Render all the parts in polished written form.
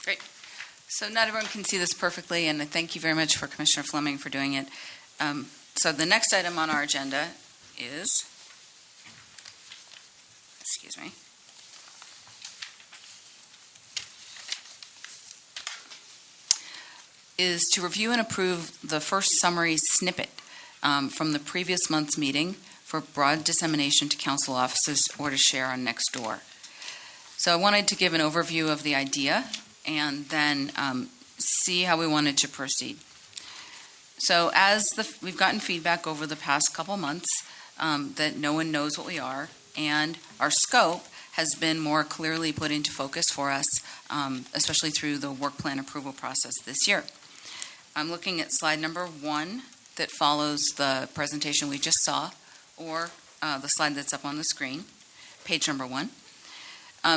Great. So not everyone can see this perfectly, and thank you very much for Commissioner Fleming for doing it. So the next item on our agenda is, excuse me, is to review and approve the first summary snippet from the previous month's meeting for broad dissemination to council offices or to share on Nextdoor. So I wanted to give an overview of the idea and then see how we wanted to proceed. So we've gotten feedback over the past couple months that no one knows what we are, and our scope has been more clearly put into focus for us, especially through the work plan approval process this year. I'm looking at slide number 1 that follows the presentation we just saw, or the slide that's up on the screen, page number 1.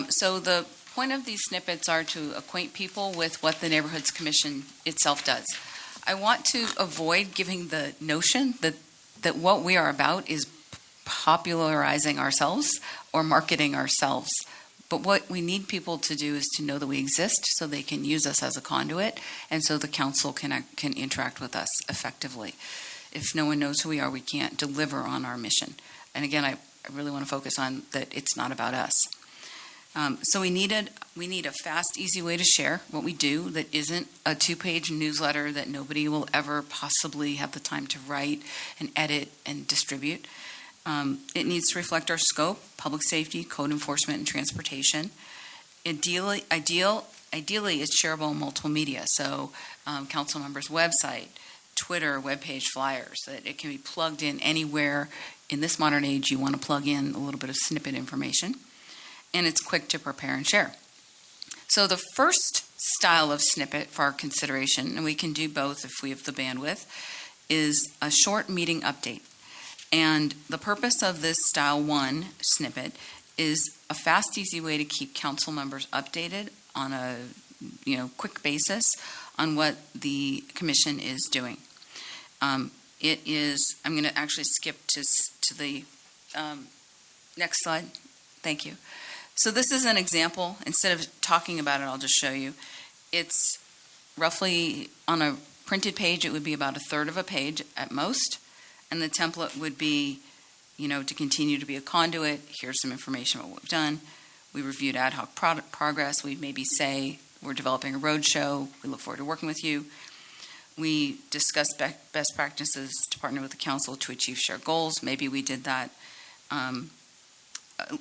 So the point of these snippets are to acquaint people with what the Neighborhoods Commission itself does. I want to avoid giving the notion that what we are about is popularizing ourselves or marketing ourselves. But what we need people to do is to know that we exist so they can use us as a conduit, and so the council can interact with us effectively. If no one knows who we are, we can't deliver on our mission. And again, I really want to focus on that it's not about us. So we need a fast, easy way to share what we do that isn't a 2-page newsletter that nobody will ever possibly have the time to write and edit and distribute. It needs to reflect our scope: public safety, code enforcement, and transportation. Ideally, it's shareable on multiple media, so council members' website, Twitter, webpage, flyers, that it can be plugged in anywhere in this modern age you want to plug in a little bit of snippet information. And it's quick to prepare and share. So the first style of snippet for our consideration, and we can do both if we have the bandwidth, is a short meeting update. And the purpose of this style 1 snippet is a fast, easy way to keep council members updated on a quick basis on what the commission is doing. I'm going to actually skip to the next slide. Thank you. So this is an example. Instead of talking about it, I'll just show you. It's roughly, on a printed page, it would be about 1/3 of a page at most. And the template would be, to continue to be a conduit. Here's some information about what we've done. We reviewed ad hoc progress. We maybe say we're developing a roadshow. We look forward to working with you. We discussed best practices to partner with the council to achieve shared goals. Maybe we did that.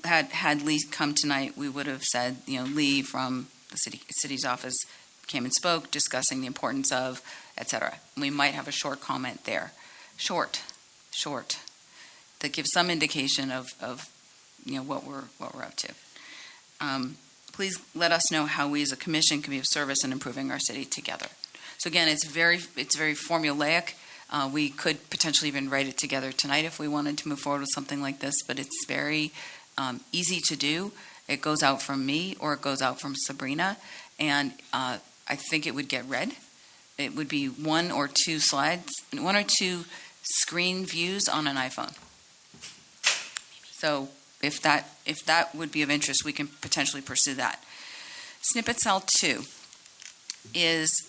Had Lee come tonight, we would have said, Lee from the city's office came and spoke, discussing the importance of, etc. We might have a short comment there. Short, that gives some indication of what we're up to. Please let us know how we as a commission can be of service in improving our city together. So again, it's very formulaic. We could potentially even write it together tonight if we wanted to move forward with something like this, but it's very easy to do. It goes out from me or it goes out from Sabrina, and I think it would get read. It would be 1 or 2 slides, 1 or 2 screen views on an iPhone. So if that would be of interest, we can potentially pursue that. Snippet cell 2 is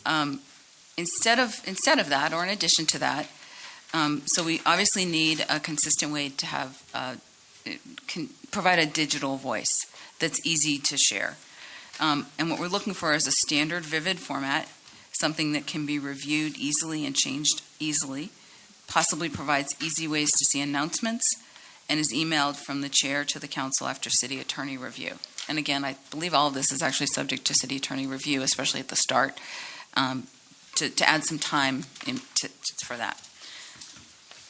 instead of that, or in addition to that, so we obviously need a consistent way to have provide a digital voice that's easy to share. And what we're looking for is a standard Vivid format, something that can be reviewed easily and changed easily, possibly provides easy ways to see announcements, and is emailed from the chair to the council after city attorney review. And again, I believe all of this is actually subject to city attorney review, especially at the start, to add some time for that.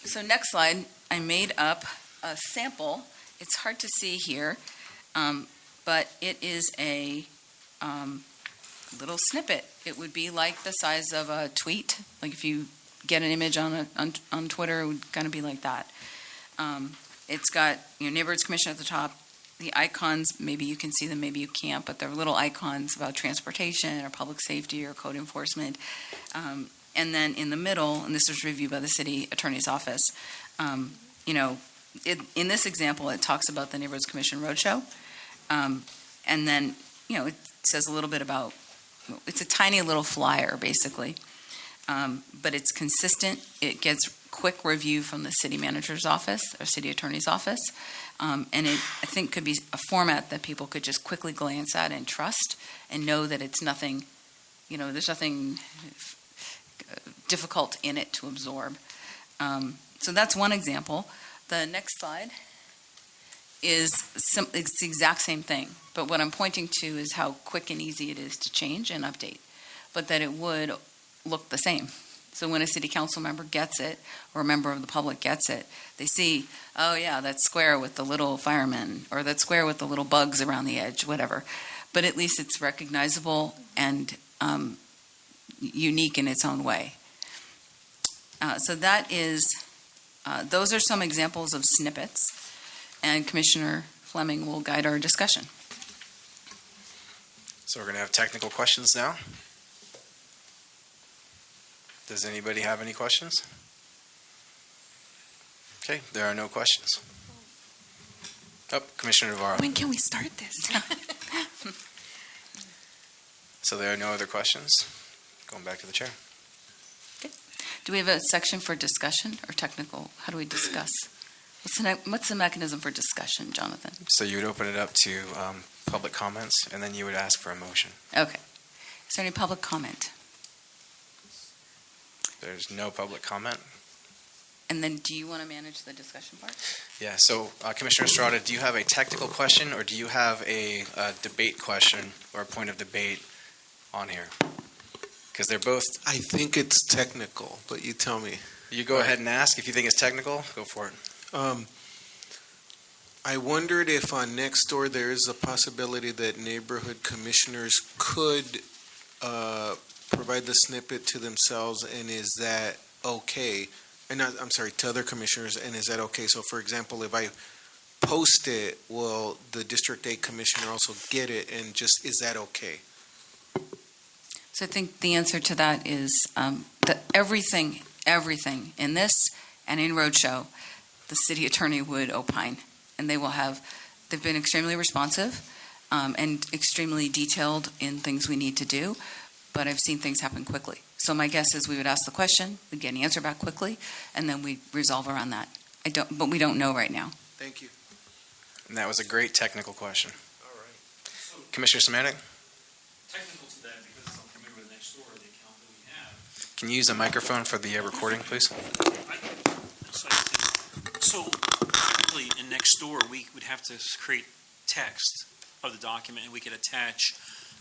So next slide, I made up a sample. It's hard to see here, but it is a little snippet. It would be like the size of a tweet. Like if you get an image on Twitter, it would kind of be like that. It's got Neighborhoods Commission at the top. The icons, maybe you can see them, maybe you can't, but they're little icons about transportation or public safety or code enforcement. And then in the middle, and this was reviewed by the city attorney's office, in this example, it talks about the Neighborhoods Commission Roadshow. And then, it says a little bit about it's a tiny little flyer, basically. But it's consistent. It gets quick review from the city manager's office or city attorney's office. And it, I think, could be a format that people could just quickly glance at and trust and know that it's nothing, there's nothing difficult in it to absorb. So that's one example. The next slide is it's the exact same thing. But what I'm pointing to is how quick and easy it is to change and update, but that it would look the same. So when a city council member gets it, or a member of the public gets it, they see, oh yeah, that square with the little firemen, or that square with the little bugs around the edge, whatever. But at least it's recognizable and unique in its own way. So that is, those are some examples of snippets, and Commissioner Fleming will guide our discussion. So we're going to have technical questions now. Does anybody have any questions? Okay, there are no questions. Oh, Commissioner Navarro. When can we start this? So there are no other questions? Going back to the chair. Do we have a section for discussion or technical? How do we discuss? What's the mechanism for discussion, Jonathan? So you would open it up to public comments, and then you would ask for a motion. Okay. Is there any public comment? There's no public comment. And then do you want to manage the discussion part? Yeah, so Commissioner Estrada, do you have a technical question, or do you have a debate question or a point of debate on here? Because they're both, I think it's technical, but you tell me. you go ahead and ask. If you think it's technical, go for it. I wondered if on Nextdoor there is a possibility that neighborhood commissioners could provide the snippet to themselves, and is that okay? And I'm sorry, to other commissioners, and is that okay? So for example, if I post it, will the District 8 commissioner also get it, and just, is that okay? So I think the answer to that is that everything in this and in Roadshow, the city attorney would opine. And they've been extremely responsive and extremely detailed in things we need to do, but I've seen things happen quickly. So my guess is we would ask the question, we'd get an answer back quickly, and then we resolve around that. But we don't know right now. Thank you. And that was a great technical question. All right. Commissioner Semanik, Technical to that because I'm familiar with Nextdoor, the account that we have. can you use a microphone for the recording, please? So typically in Nextdoor, we would have to create text of the document, and we could attach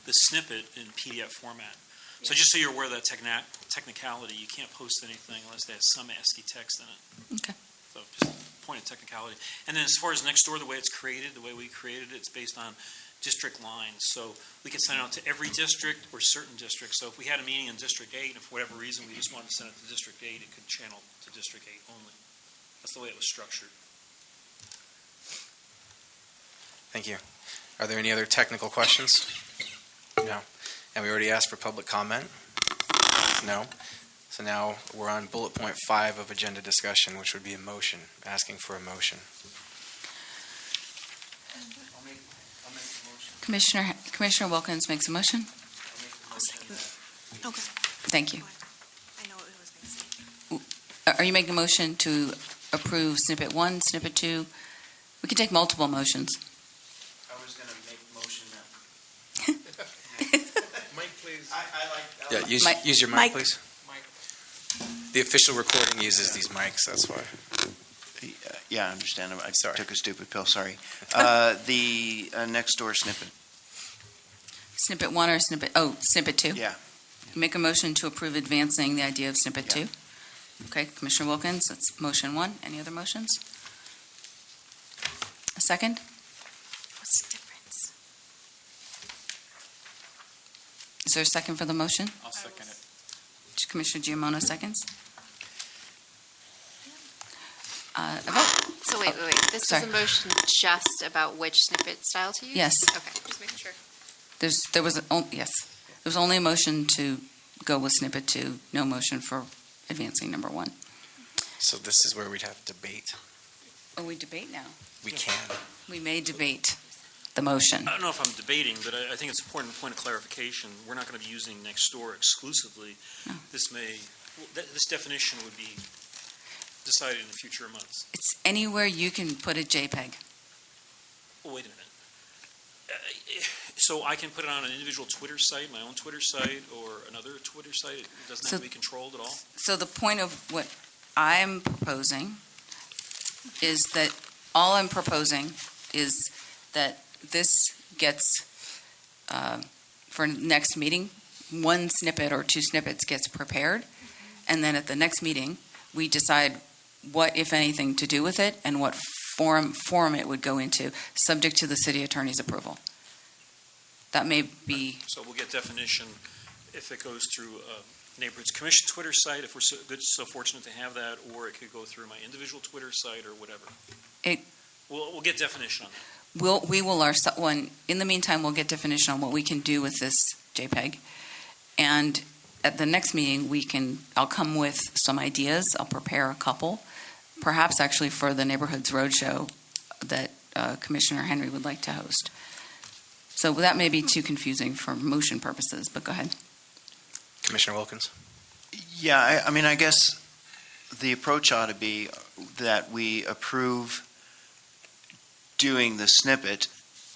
the snippet in PDF format. So just so you're aware of that technicality, you can't post anything unless they have some ASCII text in it. Okay. So just a point of technicality. And then as far as Nextdoor, the way it's created, the way we created it, it's based on district lines. So we can send it out to every district or certain districts. So if we had a meeting in District 8, and for whatever reason we just wanted to send it to District 8, it could channel to District 8 only. That's the way it was structured. Thank you. Are there any other technical questions? No. And we already asked for public comment? No. So now we're on bullet point 5 of agenda discussion, which would be a motion, asking for a motion. I'll make the motion. Commissioner Wilkins makes a motion. Okay. Thank you. I know what I was going to say. Are you making a motion to approve snippet 1, snippet 2? We can take multiple motions. I was going to make motion that. Mike, please. Yeah, use your mic, Mike. please. The official recording uses these mics, that's why. Yeah, I understand. I Sorry. took a stupid pill, sorry. The Nextdoor snippet. Snippet 1 or snippet 2? Yeah. Make a motion to approve advancing the idea of snippet Yeah. 2. Okay, Commissioner Wilkins, that's motion 1. Any other motions? A second? What's the difference? Is there a second for the motion? I'll second it. Commissioner Giammona seconds. A vote? So wait. This Sorry. is a motion just about which snippet style to use? Yes. Okay, just making sure. There was only a motion to go with snippet 2, no motion for advancing number 1. So this is where we'd have debate. Oh, we debate now. We can. We may debate. the motion. I don't know if I'm debating, but I think it's an important point of clarification. We're not going to be using Nextdoor exclusively. No. This definition would be decided in the future months. It's anywhere you can put a JPEG. Oh, wait a minute. So I can put it on an individual Twitter site, my own Twitter site, or another Twitter site? It doesn't have to be controlled at all? So the point of what I'm proposing is that, all I'm proposing is that this gets, for next meeting, one snippet or two snippets gets prepared, and then at the next meeting, we decide what, if anything, to do with it and what form it would go into, subject to the city attorney's approval. That may be, So we'll get definition if it goes through Neighborhoods Commission Twitter site, if we're so fortunate to have that, or it could go through my individual Twitter site or whatever. We'll get definition on that. we will in the meantime, we'll get definition on what we can do with this JPEG. And at the next meeting, I'll come with some ideas. I'll prepare a couple, perhaps actually for the Neighborhoods Roadshow that Commissioner Henry would like to host. So that may be too confusing for motion purposes, but go ahead. Commissioner Wilkins? Yeah, I mean, I guess the approach ought to be that we approve doing the snippet,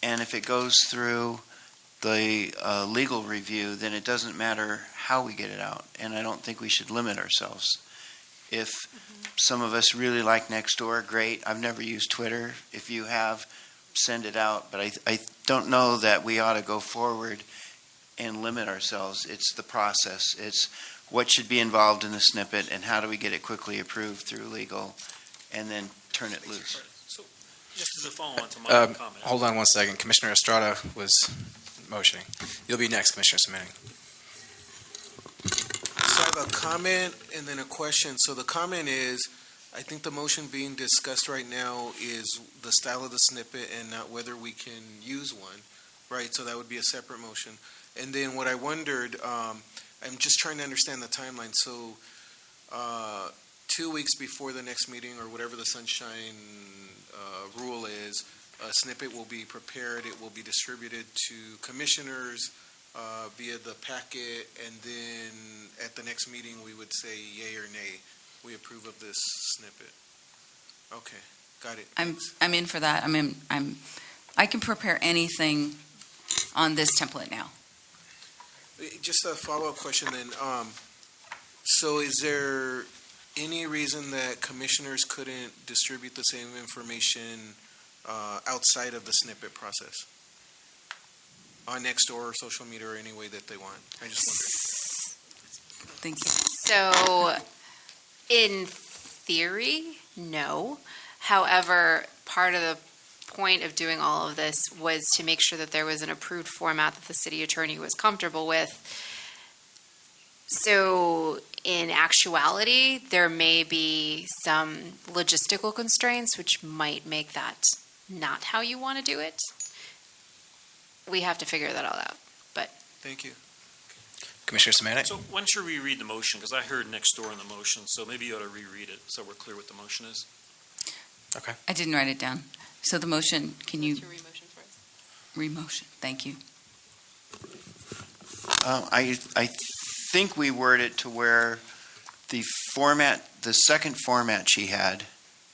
and if it goes through the legal review, then it doesn't matter how we get it out, and I don't think we should limit ourselves. If some of us really like Nextdoor, great. I've never used Twitter. If you have, send it out, but I don't know that we ought to go forward and limit ourselves. It's the process. It's what should be involved in the snippet, and how do we get it quickly approved through legal, and then turn it loose. So just as a follow-on to my comment. Hold on one second. Commissioner Estrada was motioning. You'll be next, Commissioner Semeni. So I have a comment and then a question. So the comment is, I think the motion being discussed right now is the style of the snippet and not whether we can use one, right? So that would be a separate motion. And then what I wondered, I'm just trying to understand the timeline. So 2 weeks before the next meeting, or whatever the sunshine rule is, a snippet will be prepared. It will be distributed to commissioners via the packet, and then at the next meeting, we would say yay or nay. We approve of this snippet. Okay, got it. I'm in for that. I can prepare anything on this template now. Just a follow-up question then. So is there any reason that commissioners couldn't distribute the same information outside of the snippet process? On Nextdoor or social media or any way that they want? I just wondered. Thank you. So, in theory, no. However, part of the point of doing all of this was to make sure that there was an approved format that the city attorney was comfortable with. So, in actuality, there may be some logistical constraints which might make that not how you want to do it. We have to figure that all out. Thank you. Commissioner Semeni? So why don't you reread the motion, because I heard Nextdoor in the motion, so maybe you ought to reread it so we're clear what the motion is. I didn't write it down. So the motion, can you Re-motion for us? re-motion? Thank you. I think we word it to where the second format she had,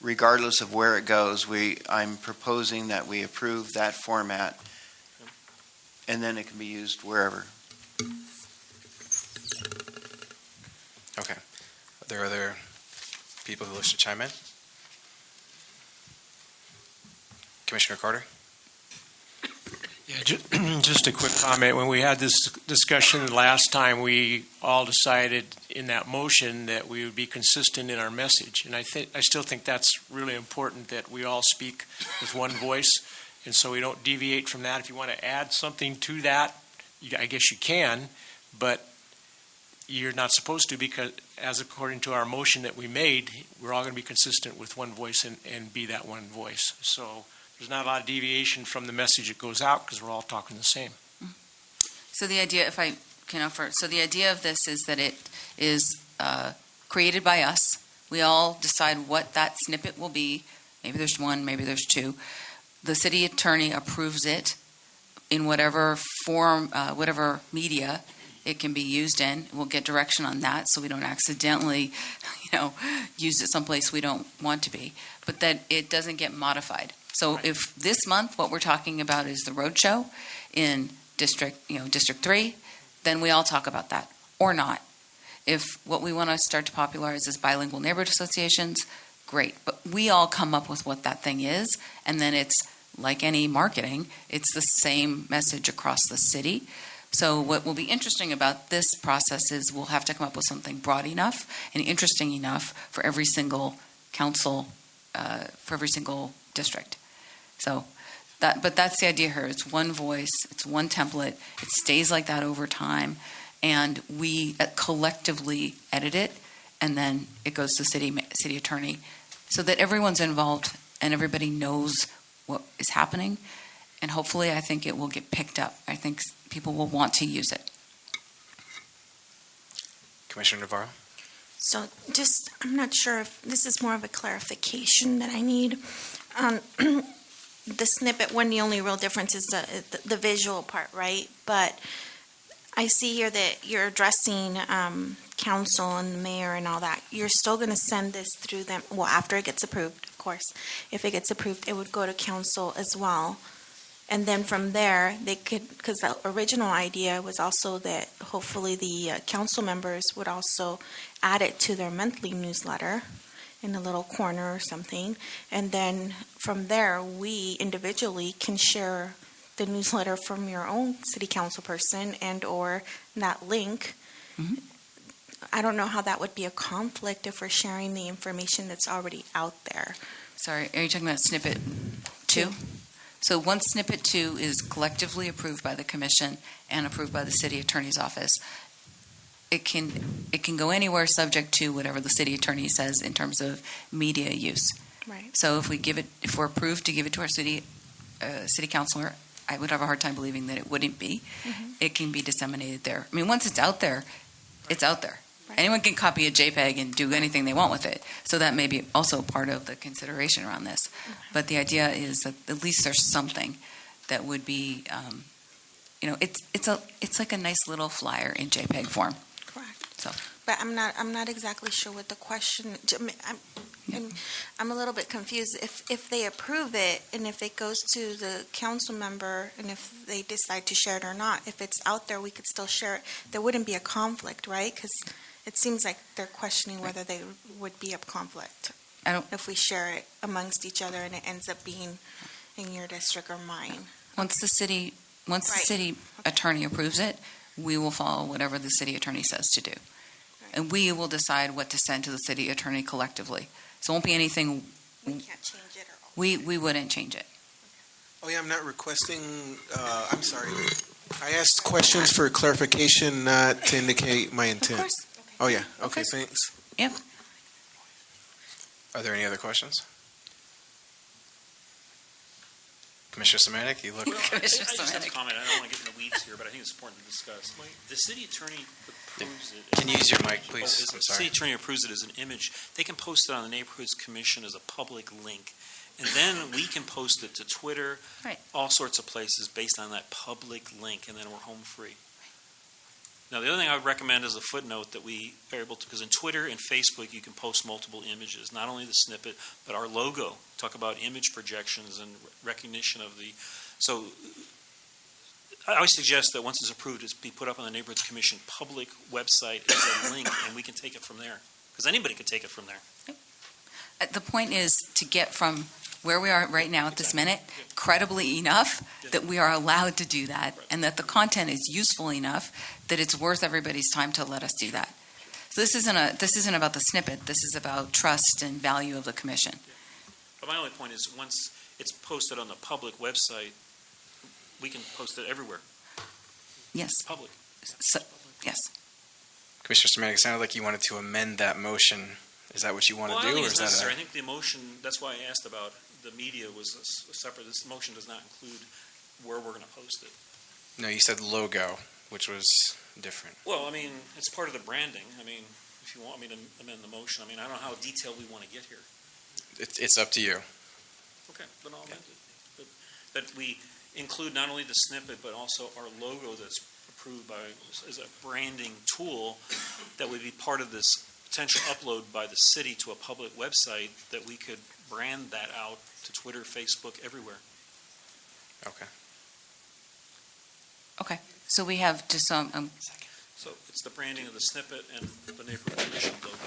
regardless of where it goes, I'm proposing that we approve that format, and then it can be used wherever. Okay. Are there other people who wish to chime in? Commissioner Carter? Yeah, just a quick comment. When we had this discussion last time, we all decided in that motion that we would be consistent in our message. And I still think that's really important, that we all speak with one voice. And so we don't deviate from that. If you want to add something to that, I guess you can, but you're not supposed to, because as according to our motion that we made, we're all going to be consistent with one voice and be that one voice. So there's not a lot of deviation from the message that goes out, because we're all talking the same. So the idea, if I can offer, so the idea of this is that it is created by us. We all decide what that snippet will be. Maybe there's one, maybe there's two. the city attorney approves it in whatever form, whatever media it can be used in. We'll get direction on that so we don't accidentally, use it someplace we don't want to be, but that it doesn't get modified. So if this month, what we're talking about is the roadshow in District 3, then we all talk about that, or not. If what we want to start to popularize is bilingual neighborhood associations, great. But we all come up with what that thing is, and then it's like any marketing, it's the same message across the city. So what will be interesting about this process is we'll have to come up with something broad enough and interesting enough for every single council, for every single district. So but that's the idea here. It's one voice, it's one template, it stays like that over time, and we collectively edit it, and then it goes to city attorney, so that everyone's involved and everybody knows what is happening. And hopefully, I think it will get picked up. I think people will want to use it. Commissioner Navarro? So I'm not sure if this is more of a clarification that I need. The snippet one, the only real difference is the visual part, right? But I see here that you're addressing council and the mayor and all that. You're still going to send this through them, well, after it gets approved, of course. If it gets approved, it would go to council as well. And then from there, they could, because the original idea was also that hopefully the council members would also add it to their monthly newsletter in a little corner or something. And then from there, we individually can share the newsletter from your own city council person and or that link. Mhm. I don't know how that would be a conflict if we're sharing the information that's already out there. Sorry, are you talking about snippet 2? So once snippet 2 is collectively approved by the commission and approved by the city attorney's office, it can go anywhere subject to whatever the city attorney says in terms of media use. Right. So if we're approved to give it to our city councilor, I would have a hard time believing that it wouldn't be. Mhm. It can be disseminated there. I mean, once it's out there, it's out there. Right. Anyone can copy a JPEG and do anything they want with it. So that may be also part of the consideration around this. But the idea is that at least there's something that would be, it's like a nice little flyer in JPEG form. Correct. So. But I'm not exactly sure what the question, I'm a little bit confused. If they approve it and if it goes to the council member and if they decide to share it or not, if it's out there, we could still share it. There wouldn't be a conflict, right? Because it seems like they're questioning whether they would be a conflict. If we share it amongst each other and it ends up being in your district or mine. Once the city attorney approves it, we will follow whatever the city attorney says to do. And we will decide what to send to the city attorney collectively. So it won't be anything, We can't change it or. we wouldn't change it. Oh, yeah, I'm not requesting, I'm sorry. I asked questions for clarification, not to indicate my Of intent. course. Oh, yeah, okay, Okay. thanks. Are there any other questions? Commissioner Semanik, you look. Well, I just have a Semanik. comment. I don't want to get in the weeds here, but I think it's important to discuss. The city attorney approves it. Can you use your mic, please? As I'm the sorry. city attorney approves it as an image. They can post it on the Neighborhoods Commission as a public link. And then we can post it to Twitter, Right. all sorts of places based on that public link, and then we're home free. Now, the other thing I would recommend is a footnote that we are able to, because in Twitter and Facebook, you can post multiple images, not only the snippet, but our logo. Talk about image projections and recognition of the, so I always suggest that once it's approved, it's be put up on the Neighborhoods Commission public website as a link, and we can take it from there. Because anybody could take it from there. The point is to get from where we are right now at this minute credibly enough that we are allowed to do that, and that the content is useful enough that it's worth everybody's time to let us do that. So this isn't about the snippet. This is about trust and value of the commission. But my only point is, once it's posted on the public website, we can post it everywhere, Yes. public. So, yes. Commissioner Semanik, it sounded like you wanted to amend that motion. Is that what you want Well, I to don't do? think Or it's is that necessary. I think the motion, that's why I asked about the media was separate. This motion does not include where we're going to post it. No, you said logo, which was different. Well, I mean, it's part of the branding. I mean, if you want me to amend the motion, I mean, I don't know how detailed we want to get here. It's up to you. Okay, then I'll amend it. But that we include not only the snippet, but also our logo that's approved by, as a branding tool that would be part of this potential upload by the city to a public website, that we could brand that out to Twitter, Facebook, everywhere. Okay. Okay, so we have just So it's the branding of the snippet and the neighborhood commission logo.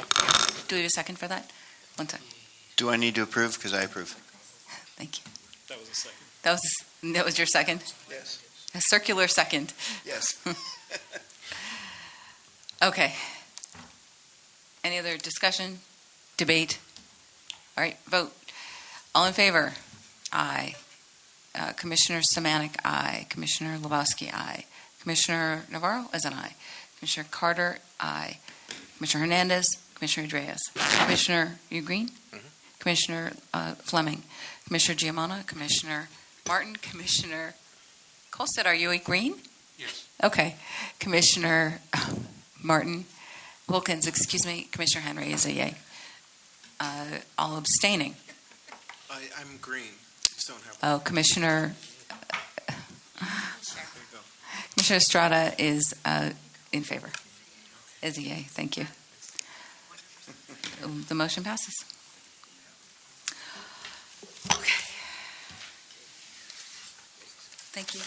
do we have a second for that? One second, Do I need to approve? Because I approve. thank you. That was a second. That was your second? Yes. A circular second. Yes. Okay. Any other discussion, debate? All right, vote. All in favor? Aye. Commissioner Samanik, aye. Commissioner Lebowski, aye. Commissioner Navarro is an aye. Commissioner Carter, aye. Commissioner Hernandez, Commissioner Dreas. Commissioner, you green? Commissioner Fleming, Commissioner Giamona, Commissioner Martin, Commissioner Colstead, are you a green? Yes. Okay. Commissioner Martin, Wilkins, excuse me, Commissioner Henry is a yay. All abstaining. I'm green. Just don't have. Oh, Commissioner Estrada is in favor. Is a yay. Thank you. The motion passes. Okay. Thank you.